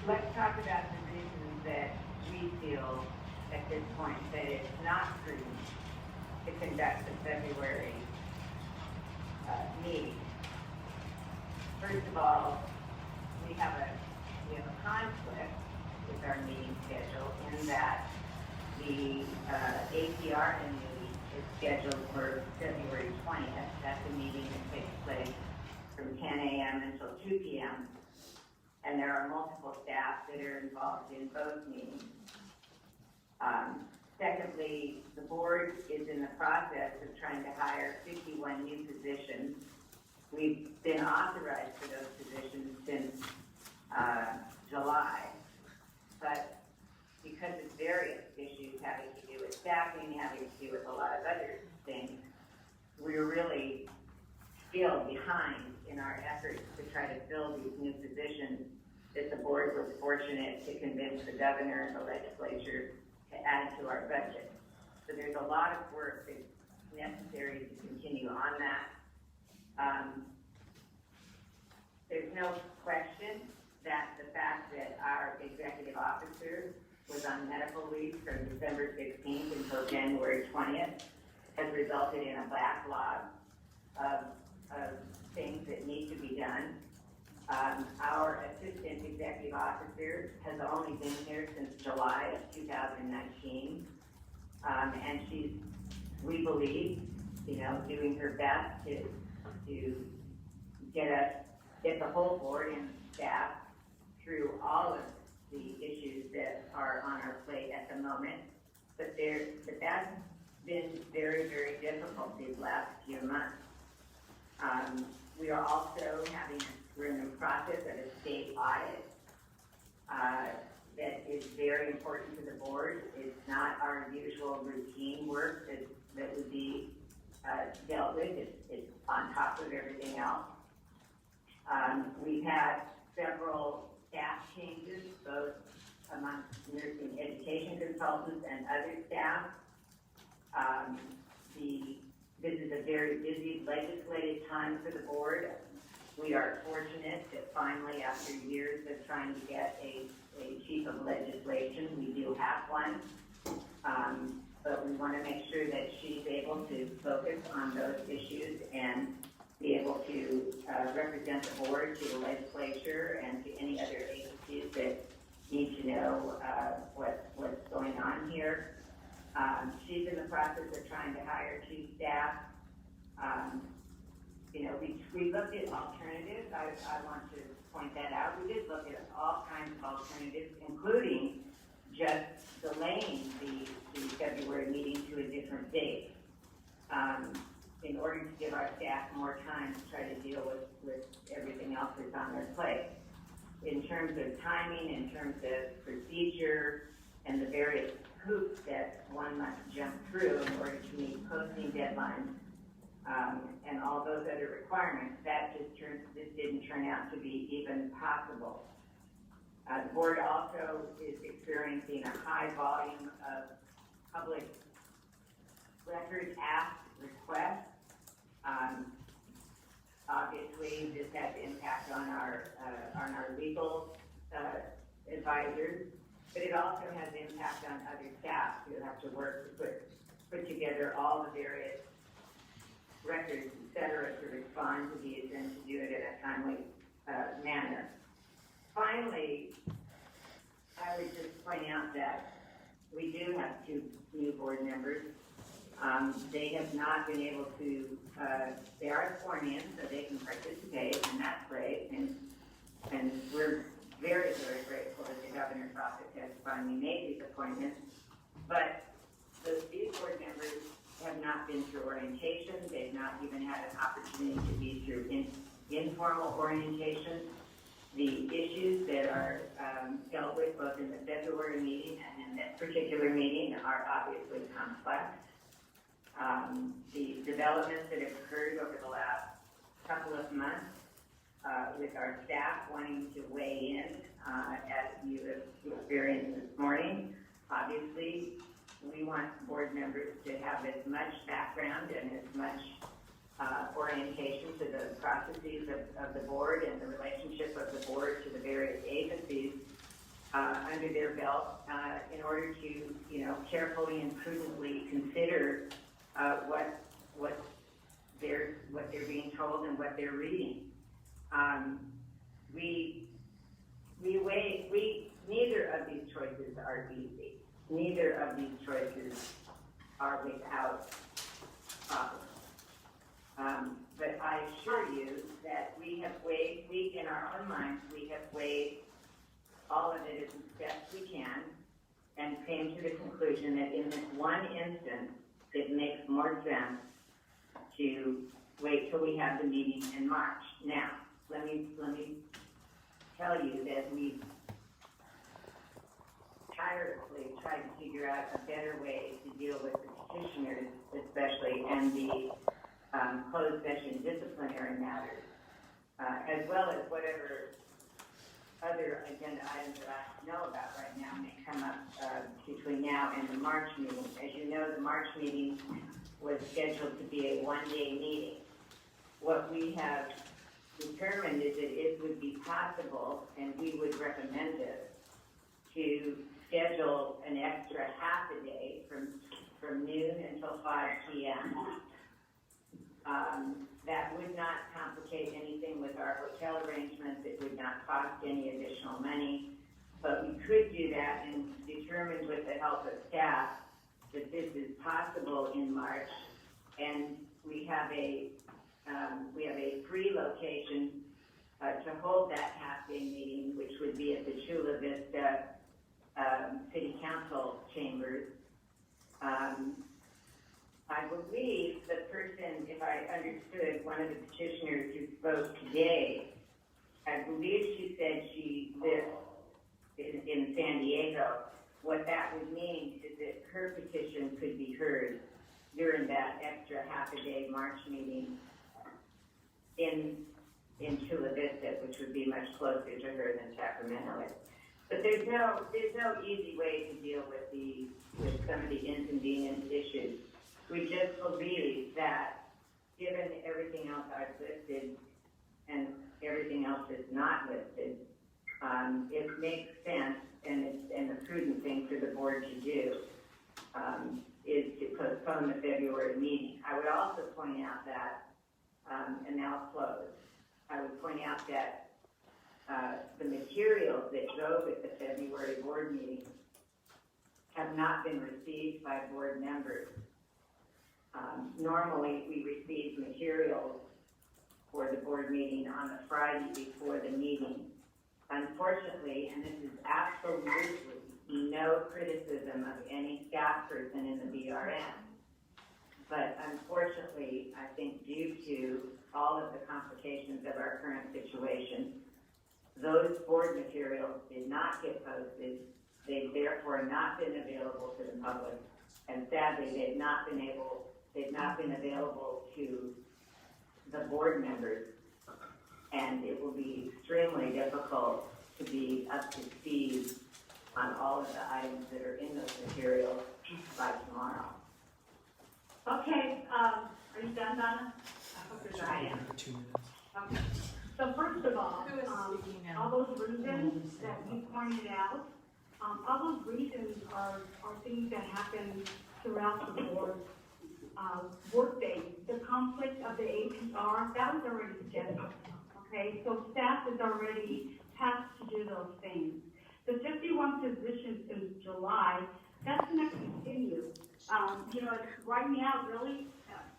let's talk about the reasons that we feel at this point that it's not prudent to conduct the February meeting. First of all, we have a conflict with our meeting schedule in that the APR annuity is scheduled for February 20th. That's a meeting that takes place from 10 a.m. until 2 p.m. And there are multiple staff that are involved in both meetings. Secondly, the board is in the process of trying to hire 51 new positions. We've been authorized for those positions since July, but because of various issues having to do with staffing, having to do with a lot of other things, we're really still behind in our efforts to try to fill these new positions that the board was fortunate to convince the governor and the legislature to add to our budget. So there's a lot of work that's necessary to continue on that. There's no question that the fact that our executive officer was on medical leave from December 16th until January 20th has resulted in a backlog of things that need to be done. Our assistant executive officer has only been here since July of 2019, and she's, we believe, doing her best to get the whole board and staff through all of the issues that are on our plate at the moment. But that's been very, very difficult these last few months. We are also we're in the process of a state audit that is very important to the board. It's not our usual routine work that would be dealt with. It's on top of everything else. We've had several staff changes, both among nursing education consultants and other staff. This is a very busy legislative time for the board. We are fortunate that finally, after years of trying to get a chief of legislation, we do have one. But we want to make sure that she's able to focus on those issues and be able to represent the board to the legislature and to any other agencies that need to know what's going on here. She's in the process of trying to hire chief staff. We looked at alternatives. I want to point that out. We did look at all kinds of alternatives, including just delaying the February meeting to a different date in order to give our staff more time to try to deal with everything else that's on their plate. In terms of timing, in terms of procedure, and the various hoops that one must jump through in order to meet posting deadlines, and all those other requirements, this didn't turn out to be even possible. The board also is experiencing a high volume of Public Records Act request. Obviously, this has impact on our legal advisors, but it also has impact on other staff who have to work to put together all the various records, et cetera, to respond to these and to do it in a timely manner. Finally, I would just point out that we do have 2 new board members. They have not been able to, they are sworn in, so they can participate, and that's great. And we're very, very grateful that the governor's office has finally made these appointments. But these board members have not been through orientation. They've not even had an opportunity to be through informal orientation. The issues that are dealt with both in the February meeting and in this particular meeting are obviously complex. The developments that have occurred over the last couple of months with our staff wanting to weigh in, as you have experienced this morning, obviously we want board members to have as much background and as much orientation to the processes of the board and the relationship of the board to the various agencies under their belt in order to, carefully and prudently consider what they're being told and what they're reading. Neither of these choices are easy. Neither of these choices are without problems. But I assure you that we in our own minds, we have weighed all of it as best we can and came to the conclusion that in this one instance, it makes more sense to wait till we have the meeting in March. Now, let me tell you that we tirelessly tried to figure out a better way to deal with the petitioners, especially, and the closed session disciplinary matters, as well as whatever other agenda items that I know about right now may come up between now and the March meeting. As you know, the March meeting was scheduled to be a one-day meeting. What we have determined is that it would be possible, and we would recommend it, to schedule an extra half a day from noon until 5 p.m. That would not complicate anything with our hotel arrangements. It would not cost any additional money. But we could do that and determine with the help of staff that this is possible in March. And we have a free location to hold that half-day meeting, which would be at the Chula Vista City Council chambers. I believe the person, if I understood one of the petitioners who spoke today, I believe she said she lives in San Diego. What that would mean is that her petition could be heard during that extra half-a-day March meeting in Chula Vista, which would be much closer to her than Sacramento is. But there's no easy way to deal with some of the inconvenient issues. We just believe that, given everything else I've listed and everything else that's not listed, it makes sense, and the prudent thing for the board to do is to postpone the February meeting. I would also point out that, and now I'll close, I would point out that the materials that go with the February board meeting have not been received by board members. Normally, we receive materials for the board meeting on the Friday before the meeting. Unfortunately, and this is absolutely no criticism of any staff person in the BRN, but unfortunately, I think due to all of the complications of our current situation, those board materials did not get posted. They've therefore not been available to the public, and sadly, they've not been available to the board members, and it will be extremely difficult to be up to speed on all of the items that are in those materials by tomorrow. Okay, are you done, Donna? I am. 2 minutes. Okay. So first of all, Who is speaking now? all those reasons that you pointed out, all those reasons are things that happen throughout the board. Workday, the conflict of the APR, that was already scheduled, okay? So staff is already tasked to do those things. The 51 positions since July, that's going to continue. Right now, really,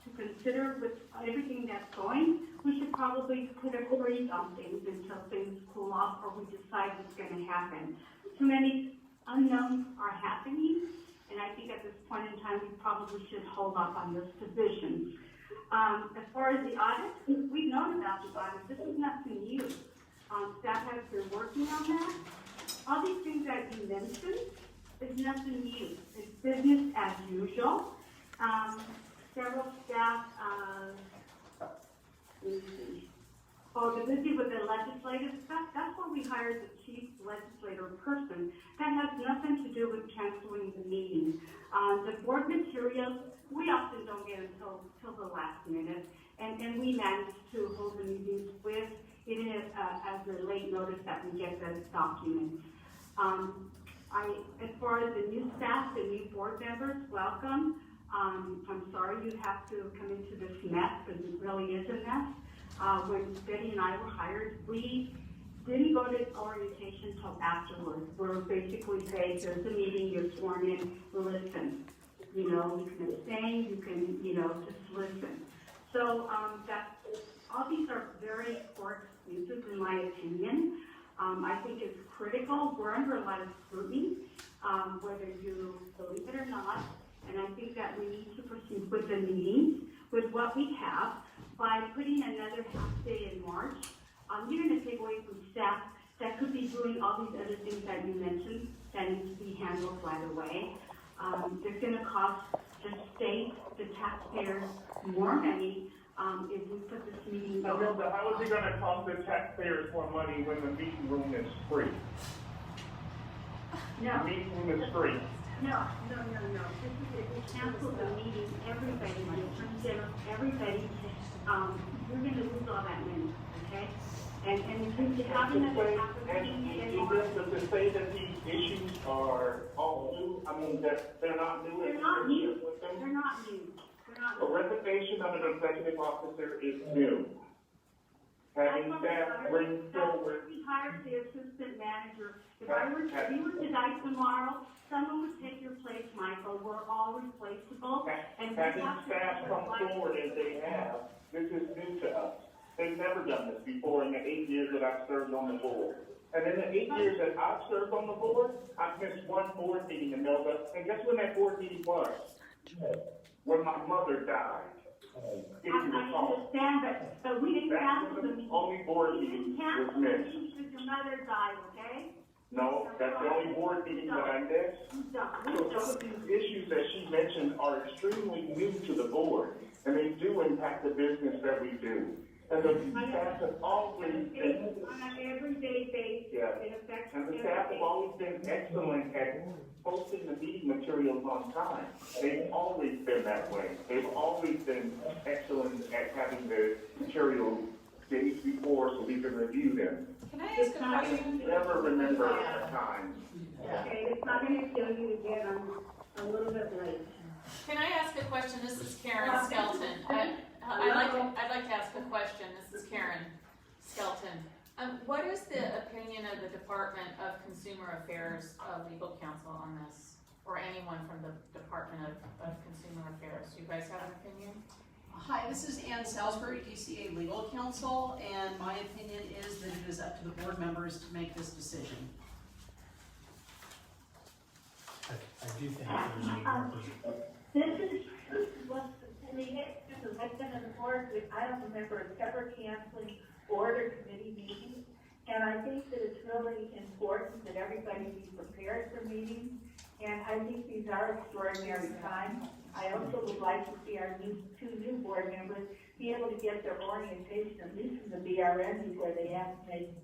to consider with everything that's going, we should probably put a freeze on things until things cool off or we decide what's going to happen. Too many unknowns are happening, and I think at this point in time, we probably should hold off on those positions. As far as the audit, we've known about the audit. This is nothing new. Staff has been working on that. All these things that you mentioned is nothing new. It's business as usual. Several staff, they're busy with the legislative stuff. That's why we hired the chief legislator person. That has nothing to do with canceling the meeting. The board materials, we often don't get until the last minute, and we manage to hold the meetings with, even as a late notice that we get the documents. As far as the new staff, the new board members, welcome. I'm sorry you have to come into this mess, because it really is a mess. When Betty and I were hired, we didn't go to orientation until afterwards. We're basically saying, there's a meeting, you're sworn in, listen. You can abstain, you can, just listen. So all these are very poor excuses, in my opinion. I think it's critical. We're under a lot of scrutiny, whether you believe it or not. And I think that we need to proceed with the meetings, with what we have, by putting another half day in March. You're going to take away from staff that could be doing all these other things that you mentioned that need to be handled right away. It's going to cost the state, the taxpayers, more money if we put this meeting. Now, Hilda, how is it going to cost the taxpayers more money when the meeting room is free? No. The meeting room is free. No. This is, if we cancel the meeting, everybody, you're going to lose all that money, okay? And if you have another opportunity in March. To say that these issues are all new, I mean, they're not new. They're not new. They're not new. A resignation of an executive officer is new. Having staff bring forward. We hired the assistant manager. If you were to die tomorrow, someone would take your place, Michael. We're all replaceable. And Having staff come forward as they have, this is new to us. They've never done this before in the 8 years that I've served on the board. And in the 8 years that I've served on the board, I've missed one board meeting in Melba. And guess when that board meeting was? When my mother died. If you I recall. understand, but we didn't cancel the meeting. Only board We meeting didn't cancel was the missed. meeting because your mother died, okay? No, that's the only board meeting that I missed. So some of these issues that she mentioned are extremely new to the board, and they do impact the business that we do. And the staff have always been, On an everyday basis, yeah, it affects and the staff have always been excellent at posting the meeting materials on time. They've always been that way. They've always been excellent at having the materials days before so we can review them. Can I ask a question? Never remember a time. Okay, it's not gonna kill you again, I'm a little bit late. Can I ask a question? This is Karen Skelton. I'd like to ask a question. This is Karen Skelton. What is the opinion of the Department of Consumer Affairs legal counsel on this? Or anyone from the Department of Consumer Affairs? Do you guys have an opinion? Hi, this is Ann Salisbury, DCA Legal Counsel, and my opinion is that it is up to the board members to make this decision. I do think there's a purpose. This is what's, I mean, I've been on the board with, I don't remember ever canceling board or committee meetings. And I think that it's really important that everybody be prepared for meetings. And I think these are extraordinary times. I also would like to see our two new board members be able to get their orientation, at least from the BRN, before they have to make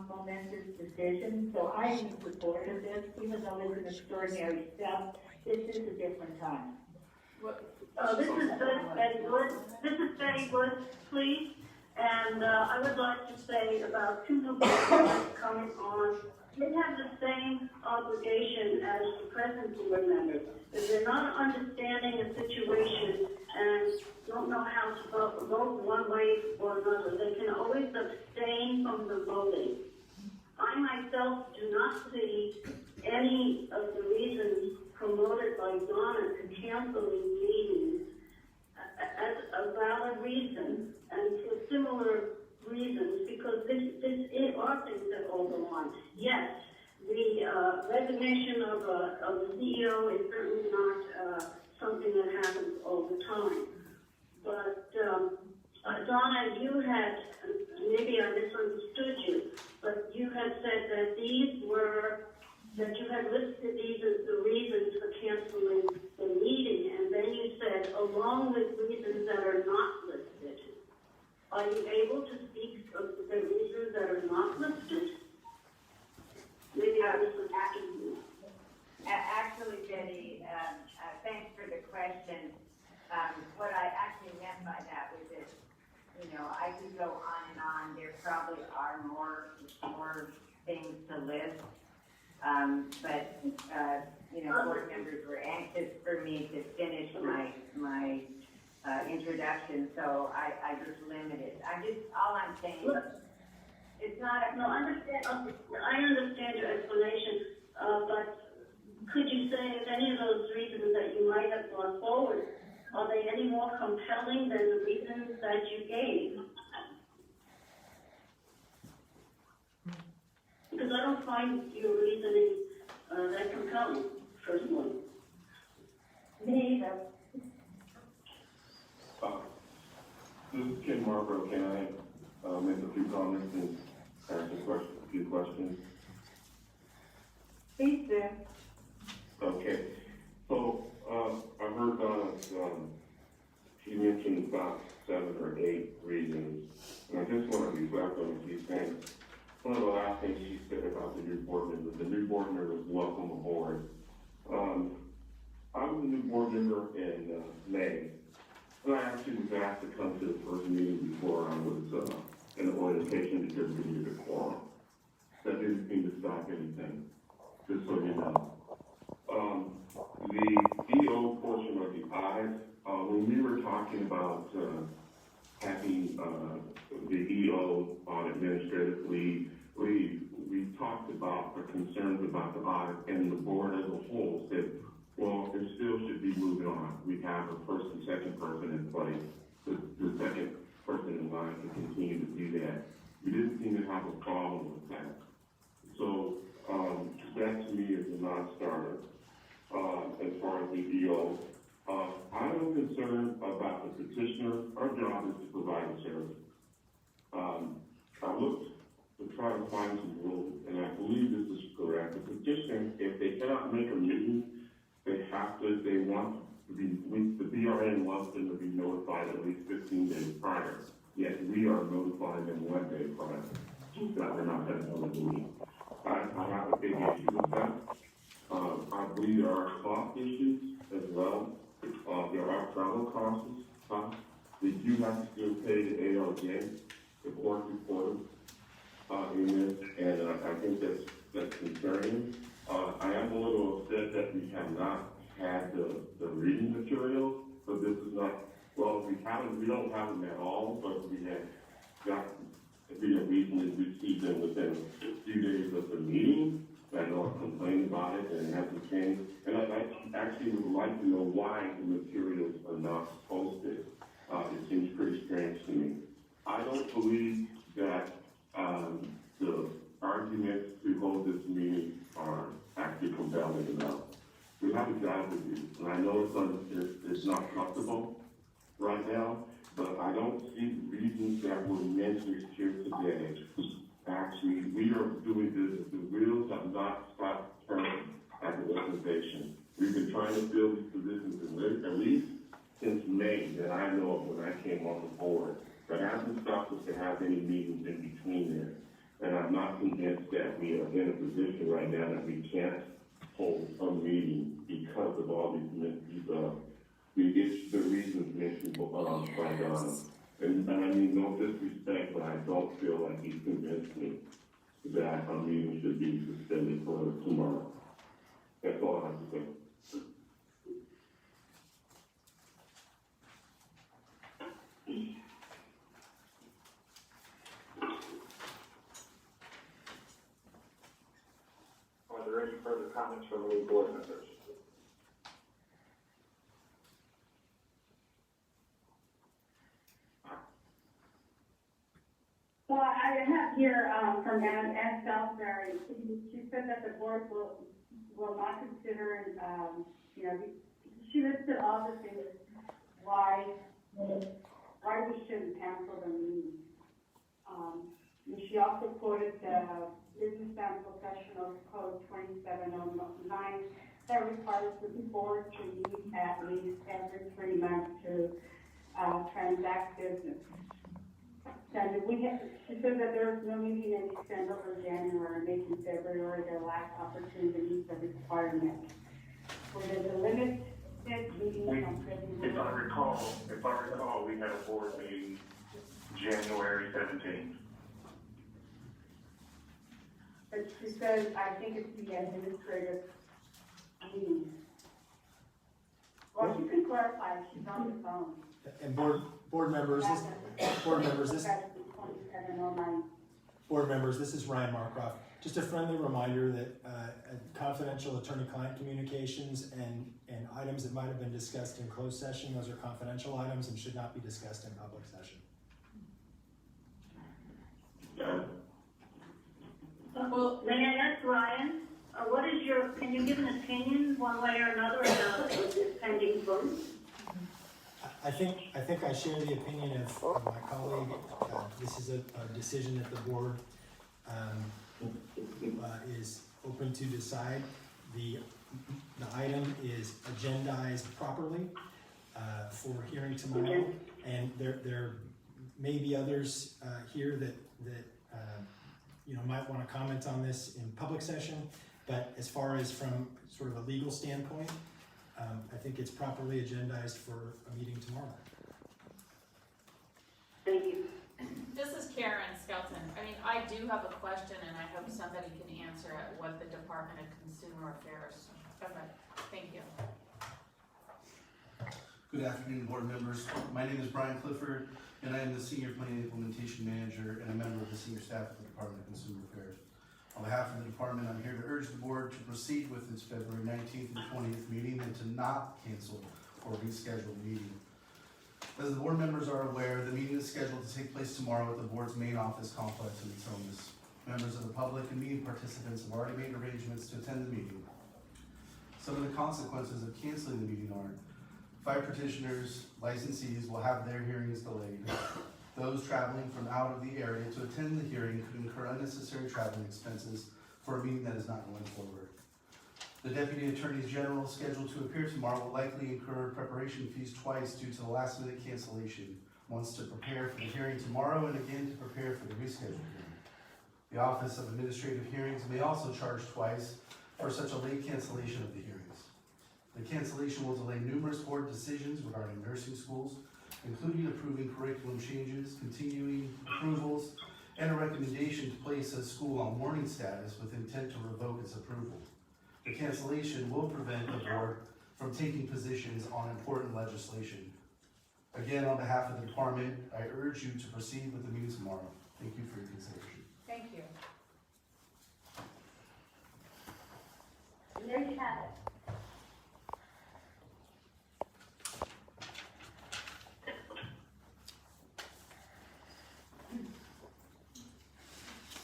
momentous decisions. So I am in support of this, even though it's an extraordinary step. this is a different time. This is Betty Woods. This is Betty Woods, please. And I would like to say about two new board coming on. They have the same obligation as the present board members. If they're not understanding a situation and don't know how to vote one way or another, they can always abstain from the voting. I myself do not see any of the reasons promoted by Donna to canceling meetings as a valid reason, and for similar reasons, because this are things that all go on. Yes, the resignation of the CEO is certainly not something that happens all the time. But Donna, you had, maybe I misunderstood you, but you had said that that you had listed these as the reasons for canceling the meeting, and then you said, along with reasons that are not listed. Are you able to speak of the reasons that are not listed? Maybe I misunderstood you. Actually, Betty, thanks for the question. What I actually meant by that was that, I could go on and on. There probably are more things to list. But board members were anxious for me to finish my introduction, so I just limited. All I'm saying is, it's not a... No, I understand your explanation, but could you say if any of those reasons that you might have brought forward, are they any more compelling than the reasons that you gave? Because I don't find your reasoning that compelling, personally. Me either. This is Ken Marlboro. Can I make a few comments and ask a few questions? Please do. Okay. So, I heard Donna, she mentioned about 7 or 8 reasons, and I just want to reflect on a few things. One of the last things she said about the new board member, the new board member was welcome aboard. I was a new board member in May, and I actually was asked to come to the first meeting before I was in the orientation because we needed a quorum. That didn't seem to stop anything, just so you know. The EO portion of the audit, when we were talking about having the EO on administrative leave, we talked about the concerns about the audit, and the board as a whole said, well, it still should be moving on. We have a first and second person in place, the second person in line to continue to do that. We didn't seem to have a problem with that. So that to me is a non-starter as far as the EO. I am concerned about the petitioner. Our job is to provide a service. I looked to try to find some rules, and I believe this is correct. The petitioner, if they cannot make a meeting, they want to be, the BRN wants them to be notified at least 15 days prior. Yet we are notifying them 1 day prior that we're not going to hold a meeting. I have a big issue with that. I believe there are cost issues as well. There are travel costs. We do have to still pay the ALJ, the court reporter, in this, and I think that's concerning. I am a little upset that we have not had the reading materials, but this is not, well, we don't have them at all, but we have recently received them within a few days of the meeting. I know I complained about it and it hasn't changed. And I actually would like to know why the materials are not posted. It seems pretty strange to me. I don't believe that the arguments to hold this meeting are actually compelling enough. We have a job to do, and I know it's not comfortable right now, but I don't see the reasons that were mentioned here today. Actually, we are doing business. The wheels have not stopped turning at the organization. We've been trying to fill these positions at least since May that I know of when I came on the board. But it hasn't stopped us to have any meetings in between there. And I'm not convinced that we are in a position right now that we can't hold a meeting because of all the reasons mentioned by Donna. And I mean, no disrespect, but I don't feel like he convinced me that a meeting should be suspended for tomorrow. That's all I have to say. Are there any further comments from any board members? Well, I have here, from Ann Salisbury, she said that the board will not consider, she listed all the things why we shouldn't cancel the meeting. And she also quoted the Business and Professional Code 2709 that requires the board to meet at least every 3 months to transact business. And she said that there was no meeting in December or January, making February their last opportunity to meet the requirement. For the limited meeting from February. If I recall, we had a board meeting January 17th. But she says, I think it's the administrative meeting. Well, she can clarify, she's on the phone. And board members, this is Ryan Marcroft. Just a friendly reminder that confidential attorney-client communications and items that might have been discussed in closed session, those are confidential items and should not be discussed in public session. Well, may I ask Ryan, can you give an opinion one way or another about this pending vote? I think I share the opinion of my colleague. This is a decision that the board is open to decide. The item is agendized properly for hearing tomorrow, and there may be others here that might want to comment on this in public session. But as far as from sort of a legal standpoint, I think it's properly agendized for a meeting tomorrow. Thank you. This is Karen Skelton. I mean, I do have a question, and I hope somebody can answer it with the Department of Consumer Affairs. Okay, thank you. Good afternoon, board members. My name is Brian Clifford, and I am the Senior Planning Implementation Manager and a member of the senior staff of the Department of Consumer Affairs. On behalf of the department, I'm here to urge the board to proceed with its February 19th and 20th meeting and to not cancel or reschedule the meeting. As the board members are aware, the meeting is scheduled to take place tomorrow at the board's main office complex in Thomas. Members of the public and meeting participants have already made arrangements to attend the meeting. Some of the consequences of canceling the meeting are 5 petitioners, licensees will have their hearings delayed. Those traveling from out of the area to attend the hearing could incur unnecessary traveling expenses for a meeting that is not going forward. The Deputy Attorney General scheduled to appear tomorrow will likely incur preparation fees twice due to the last minute cancellation, once to prepare for the hearing tomorrow and again to prepare for the rescheduled hearing. The Office of Administrative Hearings may also charge twice for such a late cancellation of the hearings. The cancellation will delay numerous board decisions regarding nursing schools, including approving curriculum changes, continuing approvals, and a recommendation to place a school on warning status with intent to revoke its approval. The cancellation will prevent the board from taking positions on important legislation. Again, on behalf of the department, I urge you to proceed with the meeting tomorrow. Thank you for your consideration. Thank you. And there you have it.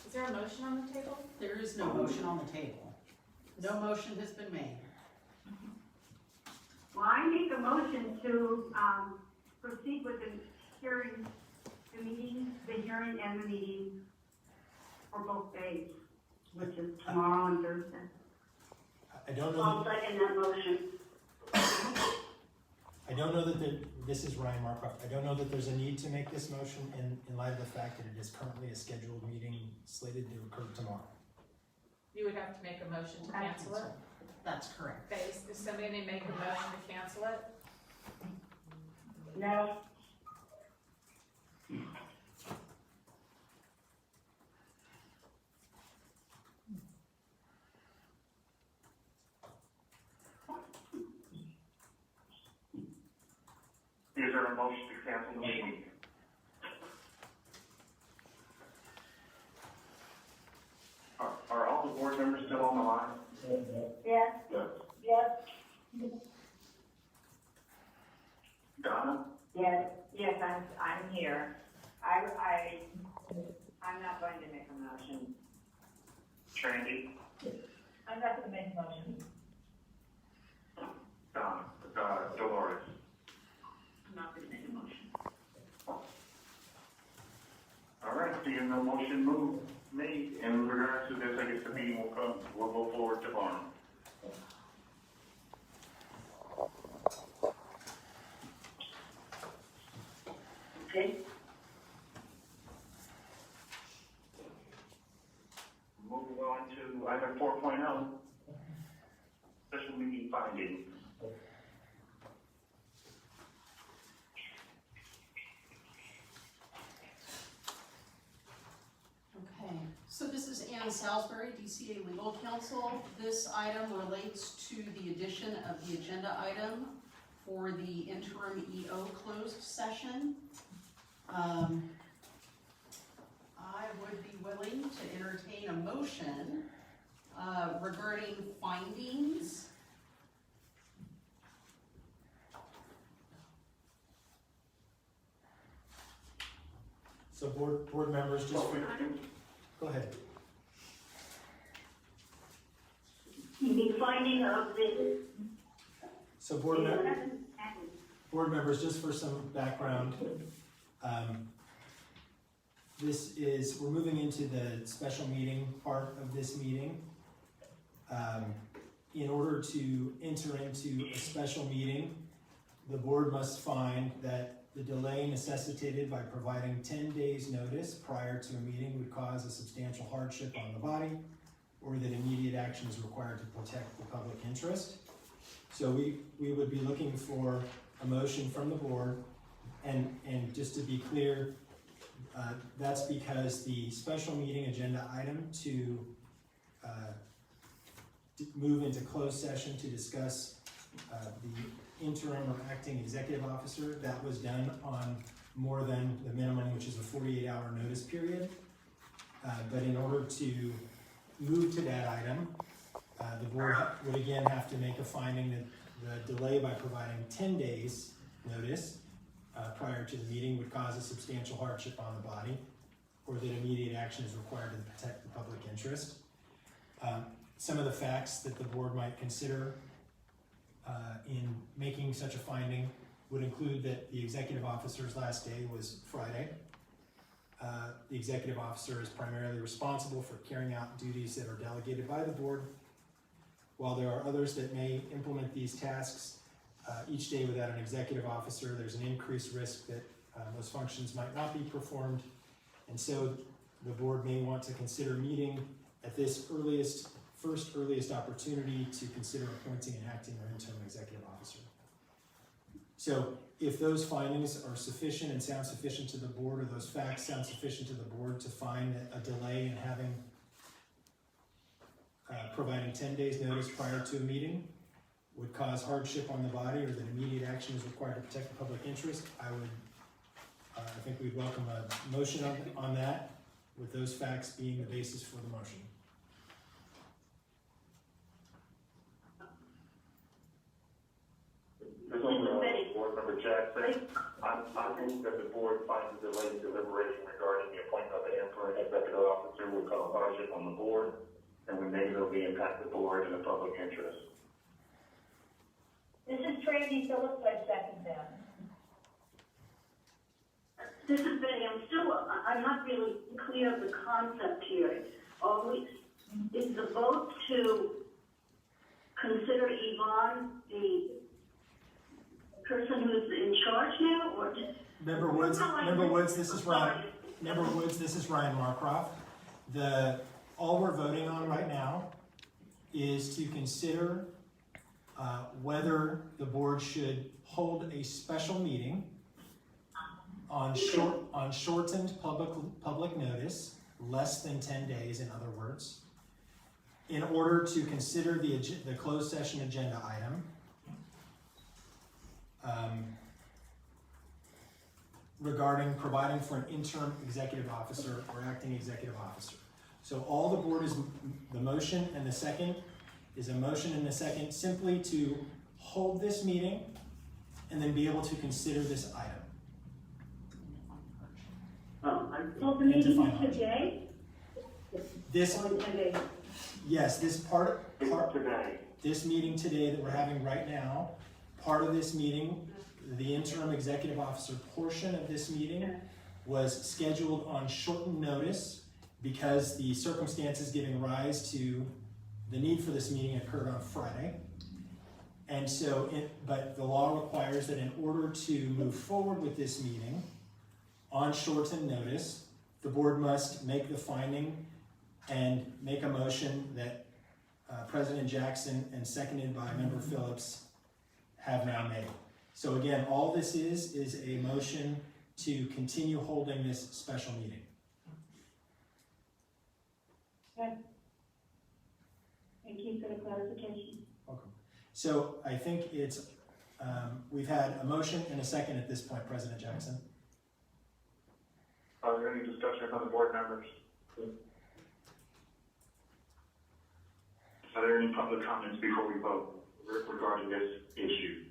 Is there a motion on the table? There is no motion on the table. No motion has been made. Well, I make a motion to, proceed with the hearing, the hearing and the meeting for both days, which is tomorrow and Thursday. I don't know. I'll second that motion. I don't know that this is Ryan Marcroft. I don't know that there's a need to make this motion in light of the fact that it is currently a scheduled meeting slated to occur tomorrow. You would have to make a motion to cancel it? That's correct. Okay, is somebody gonna make a motion to cancel it? No. Is there a motion to cancel the meeting? Are all the board members still on the line? Yes. Yes. Yes. Donna? Yes, yes, I'm here. I'm not going to make a motion. Trandy? I'm not gonna make a motion. Donna? Dolores? I'm not going to make a motion. All right, seeing no motion made in regards to this, I guess the meeting will go forward tomorrow. Okay. Moving on to item 4.0, special meeting findings. Okay, so this is Ann Salisbury, DCA Legal Counsel. This item relates to the addition of the agenda item for the interim EO closed session. I would be willing to entertain a motion regarding findings. So board members, just for, go ahead. You mean finding of the. So board members, just for some background, we're moving into the special meeting part of this meeting. In order to enter into a special meeting, the board must find that the delay necessitated by providing 10 days notice prior to a meeting would cause a substantial hardship on the body, or that immediate action is required to protect the public interest. So we would be looking for a motion from the board, and just to be clear, that's because the special meeting agenda item to move into closed session to discuss the interim or acting executive officer, that was done on more than the minimum, which is a 48-hour notice period. But in order to move to that item, the board would again have to make a finding that the delay by providing 10 days notice prior to the meeting would cause a substantial hardship on the body, or that immediate action is required to protect the public interest. Some of the facts that the board might consider in making such a finding would include that the executive officer's last day was Friday. The executive officer is primarily responsible for carrying out duties that are delegated by the board. While there are others that may implement these tasks, each day without an executive officer, there's an increased risk that those functions might not be performed. And so the board may want to consider meeting at this first earliest opportunity to consider appointing an acting or interim executive officer. So if those findings are sufficient and sound sufficient to the board, or those facts sound sufficient to the board to find that a delay in having providing 10 days notice prior to a meeting would cause hardship on the body, or that immediate action is required to protect the public interest, I think we'd welcome a motion on that, with those facts being the basis for the motion. Board Member Jackson, I move that the board finds a delay in deliberation regarding the appointment of the interim executive officer would cause hardship on the board and would negatively impact the board and the public interest. This is Tracy Phillips, I second that. This is Betty. I'm not really clear of the concept here. Is the vote to consider Yvonne the person who's in charge now, or just? Member Woods, this is Ryan. Member Woods, this is Ryan Marcroft. All we're voting on right now is to consider whether the board should hold a special meeting on shortened public notice, less than 10 days, in other words, in order to consider the closed session agenda item regarding providing for an interim executive officer or acting executive officer. So all the board is, the motion and the second is a motion and a second simply to hold this meeting and then be able to consider this item. Well, the meeting today? This, Or today? yes, this part, Today. this meeting today that we're having right now, part of this meeting, the interim executive officer portion of this meeting was scheduled on shortened notice because the circumstances giving rise to the need for this meeting occurred on Friday. And so, but the law requires that in order to move forward with this meeting on shortened notice, the board must make the finding and make a motion that President Jackson and seconded by Member Phillips have now made. So again, all this is a motion to continue holding this special meeting. Okay. Thank you for the clarification. Welcome. So I think it's, we've had a motion and a second at this point, President Jackson. Are there any discussion on the board members? Are there any public comments before we vote regarding this issue?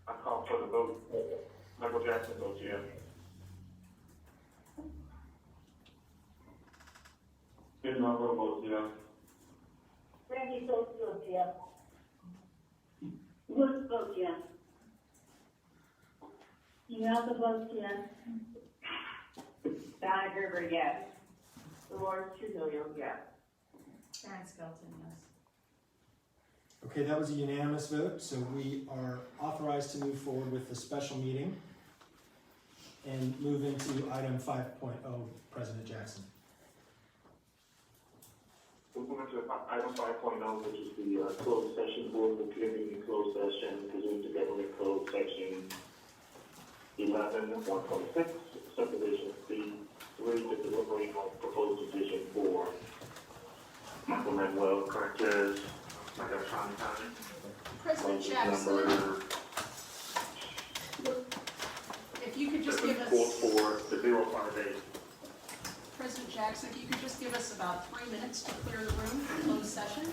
I call for the vote. Michael Jackson votes yes. Ben Marlboro votes yes. Randy votes yes. Woods votes yes. Imelda votes yes. Donna Gerber, yes. Dolores Trujillo, yes. Karen Skelton, yes. Okay, that was a unanimous vote, so we are authorized to move forward with the special meeting and move into item 5.0, President Jackson. We'll move into item 5.0, which is the closed session, board will convene in closed session, pursuant to government code section 11.1.6, subdivision C3, to deliberate on proposed petition for Michael Manuel Cortez. I got Sean County. President Jackson, if you could just give us, For the 058. President Jackson, if you could just give us about 3 minutes to clear the room for closed session.